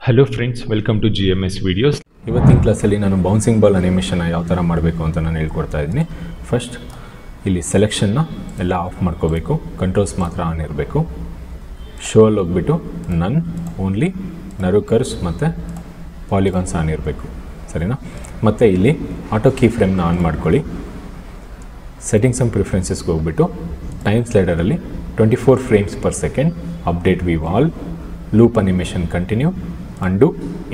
Hello friends, welcome to GMS videos. ಇವತ್ತಿನ ಕ್ಲಾಸಲ್ಲಿ ನಾನು ಬೌನ್ಸಿಂಗ್ ಬಾಲ್ ಅನಿಮೇಷನ್ ಯಾವ ಥರ ಮಾಡಬೇಕು ಅಂತ ನಾನು ಹೇಳ್ಕೊಡ್ತಾ ಇದ್ದೀನಿ. ಫಸ್ಟ್ ಇಲ್ಲಿ ಸೆಲೆಕ್ಷನ್ನ ಎಲ್ಲ ಆಫ್ ಮಾಡ್ಕೋಬೇಕು, ಕಂಟ್ರೋಲ್ಸ್ ಮಾತ್ರ ಆನ್ ಇರಬೇಕು. ಶೋಲ್ಲಿ ಹೋಗ್ಬಿಟ್ಟು ನನ್ ಓನ್ಲಿ ನರು ಕರ್ವ್ಸ್ ಮತ್ತು ಪಾಲಿಗಾನ್ಸ್ ಆನ್ ಇರಬೇಕು, ಸರಿನಾ? ಮತ್ತು ಇಲ್ಲಿ ಆಟೋ ಕೀ ಫ್ರೇಮ್ನ ಆನ್ ಮಾಡ್ಕೊಳ್ಳಿ. ಸೆಟ್ಟಿಂಗ್ಸ್ ಆ್ಯಂಡ್ ಪ್ರಿಫರೆನ್ಸಸ್ಗೆ ಹೋಗ್ಬಿಟ್ಟು ಟೈಮ್ ಸ್ಲೈಡರಲ್ಲಿ 24 frames per second, update view all, loop animation continue, and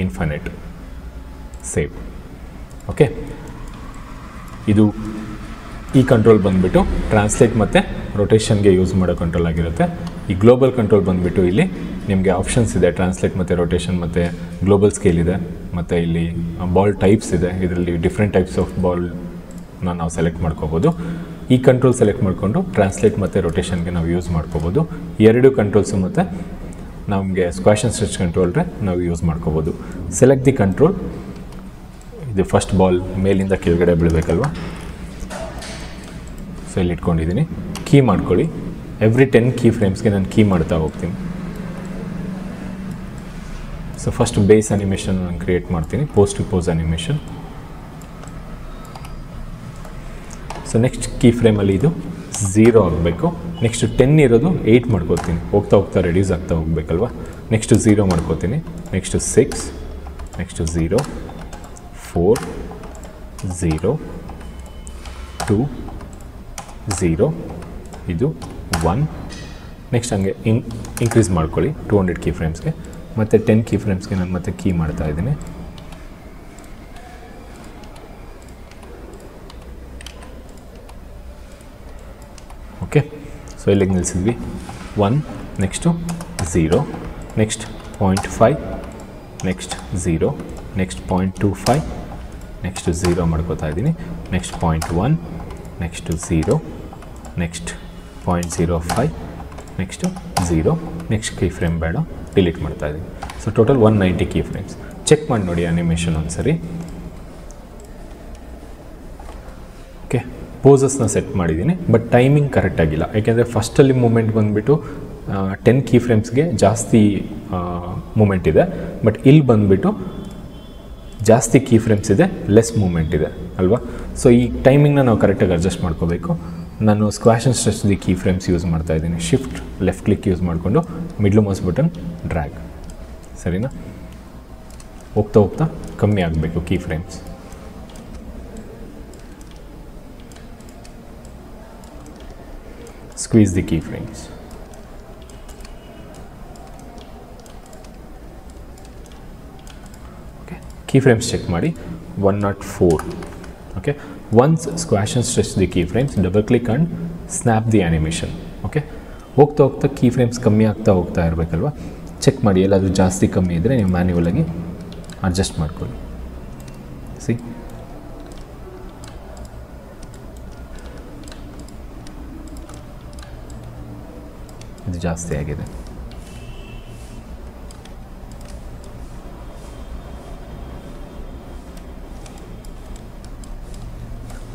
infinite, save. Okay, ಇದು ಈ ಕಂಟ್ರೋಲ್ ಬಂದುಬಿಟ್ಟು ಟ್ರಾನ್ಸ್ಲೇಟ್ ಮತ್ತು ರೊಟೇಷನ್ಗೆ ಯೂಸ್ ಮಾಡೋ ಕಂಟ್ರೋಲ್ ಆಗಿರುತ್ತೆ. ಈ ಗ್ಲೋಬಲ್ ಕಂಟ್ರೋಲ್ ಬಂದುಬಿಟ್ಟು ಇಲ್ಲಿ ನಿಮಗೆ ಆಪ್ಷನ್ಸ್ ಇದೆ, ಟ್ರಾನ್ಸ್ಲೇಟ್ ಮತ್ತು ರೊಟೇಷನ್ ಮತ್ತು ಗ್ಲೋಬಲ್ ಸ್ಕೇಲ್ ಇದೆ, ಮತ್ತು ಇಲ್ಲಿ ಬಾಲ್ ಟೈಪ್ಸ್ ಇದೆ. ಇದರಲ್ಲಿ ಡಿಫ್ರೆಂಟ್ ಟೈಪ್ಸ್ ಆಫ್ ಬಾಲ್ನ ನಾವು ಸೆಲೆಕ್ಟ್ ಮಾಡ್ಕೋಬೋದು. ಈ ಕಂಟ್ರೋಲ್ ಸೆಲೆಕ್ಟ್ ಮಾಡಿಕೊಂಡು ಟ್ರಾನ್ಸ್ಲೇಟ್ ಮತ್ತು ರೊಟೇಷನ್ಗೆ ನಾವು ಯೂಸ್ ಮಾಡ್ಕೋಬೋದು. ಎರಡು ಕಂಟ್ರೋಲ್ಸು ಮತ್ತು ನಮಗೆ ಸ್ಕ್ವಾಶ್ ಆ್ಯಂಡ್ ಸ್ಟ್ರೆಚ್ ಕಂಟ್ರೋಲ್ರೆ ನಾವು ಯೂಸ್ ಮಾಡ್ಕೋಬೋದು. Select the control. ಇದು ಫಸ್ಟ್ ಬಾಲ್ ಮೇಲಿಂದ ಕೆಳಗಡೆ ಬೀಳಬೇಕಲ್ವ, ಸೊ ಇಲ್ಲಿ ಇಟ್ಕೊಂಡಿದ್ದೀನಿ. ಕೀ ಮಾಡ್ಕೊಳ್ಳಿ. ಎವ್ರಿ 10 ಕೀ ಫ್ರೇಮ್ಸ್ಗೆ ನಾನು ಕೀ ಮಾಡ್ತಾ ಹೋಗ್ತೀನಿ. ಸೊ ಫಸ್ಟ್ ಬೇಸ್ ಅನಿಮೇಷನ್ ನಾನು ಕ್ರಿಯೇಟ್ ಮಾಡ್ತೀನಿ, pose to pose animation. So next key ಫ್ರೇಮಲ್ಲಿ ಇದು 0 ಆಗಬೇಕು. ನೆಕ್ಸ್ಟ್ 10 ಇರೋದು 8 ಮಾಡ್ಕೋತೀನಿ, ಹೋಗ್ತಾ ಹೋಗ್ತಾ ರೆಡ್ಯೂಸ್ ಆಗ್ತಾ ಹೋಗ್ಬೇಕಲ್ವ. ನೆಕ್ಸ್ಟ್ 0 ಮಾಡ್ಕೋತೀನಿ. ನೆಕ್ಸ್ಟ್ 6, ನೆಕ್ಸ್ಟ್ 0, 4, 0, 2, 0, ಇದು 1. ನೆಕ್ಸ್ಟ್ ಹಂಗೆ ಇನ್ಕ್ರೀಸ್ ಮಾಡ್ಕೊಳ್ಳಿ 200 ಕೀ ಫ್ರೇಮ್ಸ್ಗೆ. ಮತ್ತು 10 ಕೀ ಫ್ರೇಮ್ಸ್ಗೆ ನಾನು ಮತ್ತೆ ಕೀ ಮಾಡ್ತಾ ಇದ್ದೀನಿ. ಓಕೆ, ಸೊ ಇಲ್ಲಿಗೆ ನಿಲ್ಲಿಸಿದ್ವಿ. 1, next 0, next 0.5, next 0, next 0.25, next 0 ಮಾಡ್ಕೋತಾ ಇದ್ದೀನಿ. Next 0.1, next 0, next 0.05, next 0, next key frame ಬೇಡ, ಡಿಲೀಟ್ ಮಾಡ್ತಾ ಇದ್ದೀನಿ. So total 190 key frames. Check ಮಾಡಿ ನೋಡಿ ಅನಿಮೇಷನ್ ಒಂದ್ಸರಿ. ಓಕೆ, ಪೋಸಸ್ನ ಸೆಟ್ ಮಾಡಿದ್ದೀನಿ, ಬಟ್ ಟೈಮಿಂಗ್ ಕರೆಕ್ಟಾಗಿಲ್ಲ. ಯಾಕೆಂದರೆ ಫಸ್ಟಲ್ಲಿ ಮೂಮೆಂಟ್ ಬಂದುಬಿಟ್ಟು 10 ಕೀ ಫ್ರೇಮ್ಸ್ಗೆ ಜಾಸ್ತಿ ಮೂಮೆಂಟ್ ಇದೆ, ಬಟ್ ಇಲ್ಲಿ ಬಂದುಬಿಟ್ಟು ಜಾಸ್ತಿ ಕೀ ಫ್ರೇಮ್ಸ್ ಇದೆ, ಲೆಸ್ ಮೂಮೆಂಟ್ ಇದೆ ಅಲ್ವಾ. ಸೊ ಈ ಟೈಮಿಂಗ್ನ ನಾವು ಕರೆಕ್ಟಾಗಿ ಅಡ್ಜಸ್ಟ್ ಮಾಡ್ಕೋಬೇಕು. ನಾನು squash and stretch the key frames use ಮಾಡ್ತಾ ಇದ್ದೀನಿ. ಶಿಫ್ಟ್ ಲೆಫ್ಟ್ ಕ್ಲಿಕ್ ಯೂಸ್ ಮಾಡಿಕೊಂಡು ಮಿಡ್ಲ್ ಮೌಸ್ ಬಟನ್ ಡ್ರ್ಯಾಗ್, ಸರಿನಾ? ಹೋಗ್ತಾ ಹೋಗ್ತಾ ಕಮ್ಮಿ ಆಗಬೇಕು key frames. Squeeze the keyframes. Okay, keyframes check ಮಾಡಿ 104. Okay, once squash and stretch the keyframes, double click and snap the animation. Okay, ಹೋಗ್ತಾ ಹೋಗ್ತಾ keyframes ಕಮ್ಮಿ ಆಗ್ತಾ ಹೋಗ್ತಾ ಇರಬೇಕಲ್ವ. ಚೆಕ್ ಮಾಡಿ, ಎಲ್ಲಾದರೂ ಜಾಸ್ತಿ ಕಮ್ಮಿ ಇದ್ದರೆ ನೀವು ಮ್ಯಾನ್ಯುವಲ್ ಆಗಿ ಅಡ್ಜಸ್ಟ್ ಮಾಡ್ಕೊಳ್ಳಿ. ಸಿ, ಇದು ಜಾಸ್ತಿ ಆಗಿದೆ.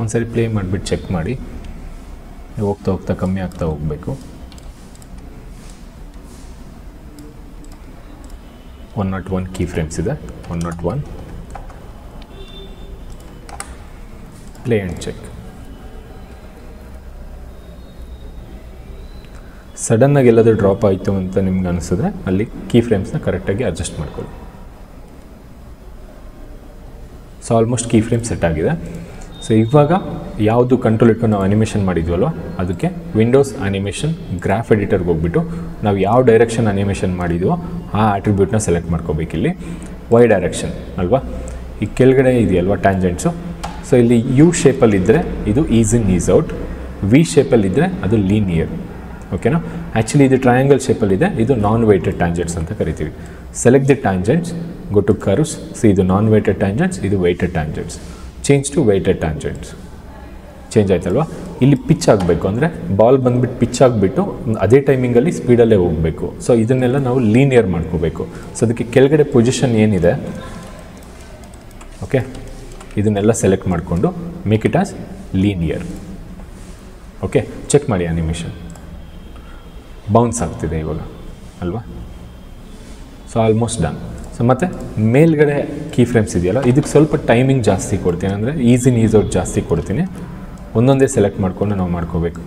ಒಂದ್ಸರಿ ಪ್ಲೇ ಮಾಡಿಬಿಟ್ಟು ಚೆಕ್ ಮಾಡಿ. ಹೋಗ್ತಾ ಹೋಗ್ತಾ ಕಮ್ಮಿ ಆಗ್ತಾ ಹೋಗಬೇಕು. 101 ಕೀ ಫ್ರೇಮ್ಸ್ ಇದೆ. 101. Play and check. ಸಡನ್ನಾಗಿ ಎಲ್ಲಾದರೂ ಡ್ರಾಪ್ ಆಯಿತು ಅಂತ ನಿಮ್ಗೆ ಅನಿಸಿದ್ರೆ ಅಲ್ಲಿ ಕೀ ಫ್ರೇಮ್ಸ್ನ ಕರೆಕ್ಟಾಗಿ ಅಡ್ಜಸ್ಟ್ ಮಾಡ್ಕೊಳ್ಳಿ. So almost key frame set ಆಗಿದೆ. ಸೊ ಇವಾಗ ಯಾವುದು ಕಂಟ್ರೋಲ್ ಇಟ್ಕೊಂಡು ನಾವು ಅನಿಮೇಷನ್ ಮಾಡಿದ್ವಲ್ವ, ಅದಕ್ಕೆ ವಿಂಡೋಸ್ ಅನಿಮೇಷನ್ ಗ್ರಾಫ್ ಎಡಿಟರ್ಗೆ ಹೋಗ್ಬಿಟ್ಟು ನಾವು ಯಾವ ಡೈರೆಕ್ಷನ್ ಅನಿಮೇಷನ್ ಮಾಡಿದ್ವೋ ಆ ಆಟ್ರಿಬ್ಯೂಟ್ನ ಸೆಲೆಕ್ಟ್ ಮಾಡ್ಕೋಬೇಕು. ಇಲ್ಲಿ ವೈ ಡೈರೆಕ್ಷನ್ ಅಲ್ವಾ, ಈ ಕೆಳಗಡೆ ಇದೆಯಲ್ವ ಟ್ಯಾಂಜೆಂಟ್ಸು. ಸೊ ಇಲ್ಲಿ ಯು ಶೇಪಲ್ಲಿದ್ದರೆ ಇದು ease in ease out, V ಶೇಪಲ್ಲಿದ್ದರೆ ಅದು ಲೀನಿಯರ್. ಓಕೆನಾ? ಆ್ಯಕ್ಚುಲಿ ಇದು ಟ್ರಯಾಂಗಲ್ ಶೇಪಲ್ಲಿದೆ, ಇದು ನಾನ್ ವೇಟೆಡ್ ಟ್ಯಾಂಜೆಂಟ್ಸ್ ಅಂತ ಕರಿತೀವಿ. Select the tangents, go to curves. So ಇದು ನಾನ್ ವೇಟೆಡ್ ಟ್ಯಾಂಜೆಂಟ್ಸ್, ಇದು weighted tangents. Change to weighted tangents. Change ಆಯ್ತಲ್ವಾ? ಇಲ್ಲಿ ಪಿಚ್ ಆಗಬೇಕು, ಅಂದರೆ ಬಾಲ್ ಬಂದುಬಿಟ್ಟು ಪಿಚ್ ಆಗಿಬಿಟ್ಟು ಅದೇ ಟೈಮಿಂಗಲ್ಲಿ ಸ್ಪೀಡಲ್ಲೇ ಹೋಗಬೇಕು. ಸೊ ಇದನ್ನೆಲ್ಲ ನಾವು ಲೀನಿಯರ್ ಮಾಡ್ಕೋಬೇಕು. ಸೊ ಅದಕ್ಕೆ ಕೆಳಗಡೆ ಪೊಸಿಷನ್ ಏನಿದೆ, ಓಕೆ, ಇದನ್ನೆಲ್ಲ ಸೆಲೆಕ್ಟ್ ಮಾಡಿಕೊಂಡು make it as linear. Okay, check ಮಾಡಿ ಅನಿಮೇಷನ್. ಬೌನ್ಸ್ ಆಗ್ತಿದೆ ಇವಾಗ ಅಲ್ವಾ. So almost done. ಸೊ ಮತ್ತು ಮೇಲ್ಗಡೆ ಕೀ ಫ್ರೇಮ್ಸ್ ಇದೆಯಲ್ಲ, ಇದಕ್ಕೆ ಸ್ವಲ್ಪ ಟೈಮಿಂಗ್ ಜಾಸ್ತಿ ಕೊಡ್ತೀನಿ, ಅಂದರೆ ಈಸ್ ಔಟ್ ಜಾಸ್ತಿ ಕೊಡ್ತೀನಿ. ಒಂದೊಂದೇ ಸೆಲೆಕ್ಟ್ ಮಾಡ್ಕೊಂಡು ನಾವು ಮಾಡ್ಕೋಬೇಕು.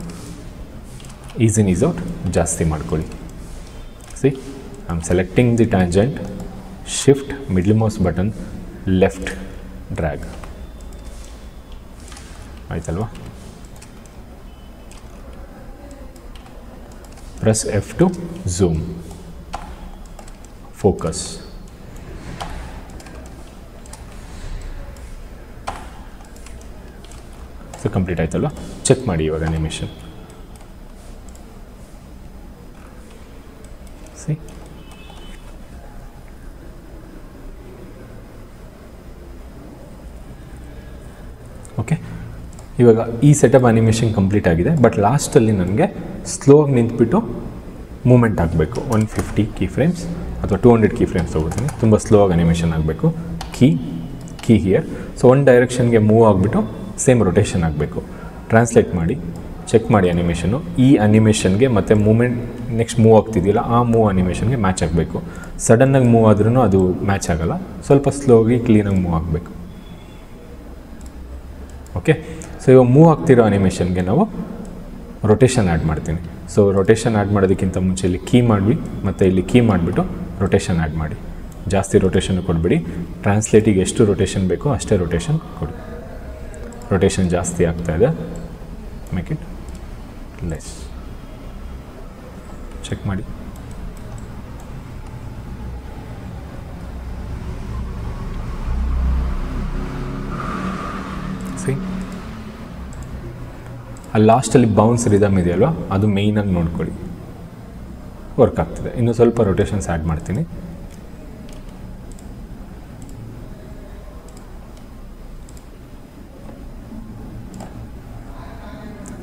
ಈಸ್ ಔಟ್ ಜಾಸ್ತಿ ಮಾಡ್ಕೊಳ್ಳಿ. See I am selecting the tangent, shift middle mouse button, left drag. ಆಯ್ತಲ್ವಾ? Press F2 zoom, focus. So complete ಆಯ್ತಲ್ವ? ಚೆಕ್ ಮಾಡಿ ಇವಾಗ ಅನಿಮೇಷನ್. ಸಿ ಓಕೆ, ಇವಾಗ ಈ ಸೆಟಪ್ ಅನಿಮೇಷನ್ ಕಂಪ್ಲೀಟ್ ಆಗಿದೆ. ಬಟ್ ಲಾಸ್ಟಲ್ಲಿ ನನಗೆ ಸ್ಲೋ ಆಗಿ ನಿಂತ್ಬಿಟ್ಟು ಮೂಮೆಂಟ್ ಆಗಬೇಕು. 150 ಕೀ ಫ್ರೇಮ್ಸ್ ಅಥವಾ 200 ಕೀ ಫ್ರೇಮ್ಸ್ ತೊಗೋತೀನಿ. ತುಂಬ ಸ್ಲೋ ಆಗಿ ಅನಿಮೇಷನ್ ಆಗಬೇಕು. Key here. ಸೊ ಒಂದು ಡೈರೆಕ್ಷನ್ಗೆ ಮೂವ್ ಆಗಿಬಿಟ್ಟು ಸೇಮ್ ರೊಟೇಷನ್ ಆಗಬೇಕು. ಟ್ರಾನ್ಸ್ಲೇಟ್ ಮಾಡಿ ಚೆಕ್ ಮಾಡಿ ಅನಿಮೇಷನ್ನು. ಈ ಅನಿಮೇಷನ್ಗೆ ಮತ್ತು ಮೂಮೆಂಟ್ ನೆಕ್ಸ್ಟ್ ಮೂವ್ ಆಗ್ತಿದೆಯಲ್ಲ, ಆ ಮೂವ್ ಅನಿಮೇಷನ್ಗೆ ಮ್ಯಾಚ್ ಆಗಬೇಕು. ಸಡನ್ನಾಗಿ ಮೂವ್ ಆದ್ರೂ ಅದು ಮ್ಯಾಚ್ ಆಗೋಲ್ಲ. ಸ್ವಲ್ಪ ಸ್ಲೋಗಿ ಕ್ಲೀನಾಗಿ ಮೂವ್ ಆಗಬೇಕು. ಓಕೆ, ಸೊ ಇವಾಗ ಮೂವ್ ಆಗ್ತಿರೋ ಅನಿಮೇಷನ್ಗೆ ನಾವು ರೊಟೇಷನ್ ಆ್ಯಡ್ ಮಾಡ್ತೀನಿ. ಸೊ ರೊಟೇಷನ್ ಆ್ಯಡ್ ಮಾಡೋದಕ್ಕಿಂತ ಮುಂಚೆ ಇಲ್ಲಿ ಕೀ ಮಾಡಿ ಮತ್ತು ಇಲ್ಲಿ ಕೀ ಮಾಡಿಬಿಟ್ಟು ರೊಟೇಷನ್ ಆ್ಯಡ್ ಮಾಡಿ. ಜಾಸ್ತಿ ರೊಟೇಷನ್ ಕೊಡಬೇಡಿ. ಟ್ರಾನ್ಸ್ಲೇಟಿಗೆ ಎಷ್ಟು ರೊಟೇಷನ್ ಬೇಕೋ ಅಷ್ಟೇ ರೊಟೇಷನ್ ಕೊಡಿ. ರೊಟೇಷನ್ ಜಾಸ್ತಿ ಆಗ್ತಾ ಇದೆ, ಮೇಕ್ ಇಟ್ ಲೆಸ್. ಚೆಕ್ ಮಾಡಿ. ಸಿ ಆ ಲಾಸ್ಟಲ್ಲಿ ಬೌನ್ಸ್ ರಿದಮ್ ಇದೆಯಲ್ವ, ಅದು ಮೇಯ್ನಾಗಿ ನೋಡ್ಕೊಳ್ಳಿ. ವರ್ಕ್ ಆಗ್ತದೆ. ಇನ್ನು ಸ್ವಲ್ಪ ರೊಟೇಷನ್ಸ್ ಆ್ಯಡ್ ಮಾಡ್ತೀನಿ.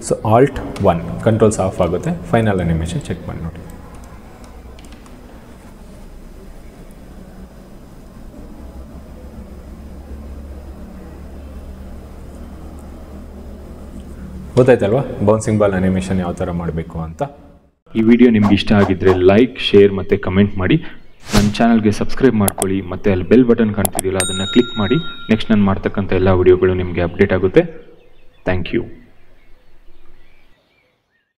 ಸೊ Alt 1 ಕಂಟ್ರೋಲ್ಸ್ ಆಫ್ ಆಗುತ್ತೆ. ಫೈನಲ್ ಅನಿಮೇಷನ್ ಚೆಕ್ ಮಾಡಿ ನೋಡಿ. ಗೊತ್ತಾಯ್ತಲ್ವಾ ಬೌನ್ಸಿಂಗ್ ಬಾಲ್ ಅನಿಮೇಷನ್ ಯಾವ ಥರ ಮಾಡಬೇಕು ಅಂತ. ಈ ವಿಡಿಯೋ ನಿಮ್ಗೆ ಇಷ್ಟ ಆಗಿದ್ರೆ ಲೈಕ್, ಶೇರ್ ಮತ್ತು ಕಮೆಂಟ್ ಮಾಡಿ. ನನ್ನ ಚಾನಲ್ಗೆ ಸಬ್ಸ್ಕ್ರೈಬ್ ಮಾಡ್ಕೊಳ್ಳಿ ಮತ್ತು ಅಲ್ಲಿ ಬೆಲ್ ಬಟನ್ ಕಾಣ್ತಿದೆಯಲ್ಲ, ಅದನ್ನು ಕ್ಲಿಕ್ ಮಾಡಿ. ನೆಕ್ಸ್ಟ್ ನಾನು ಮಾಡ್ತಕ್ಕಂಥ ಎಲ್ಲ ವಿಡಿಯೋಗಳು ನಿಮಗೆ ಅಪ್ಡೇಟ್ ಆಗುತ್ತೆ. Thank you.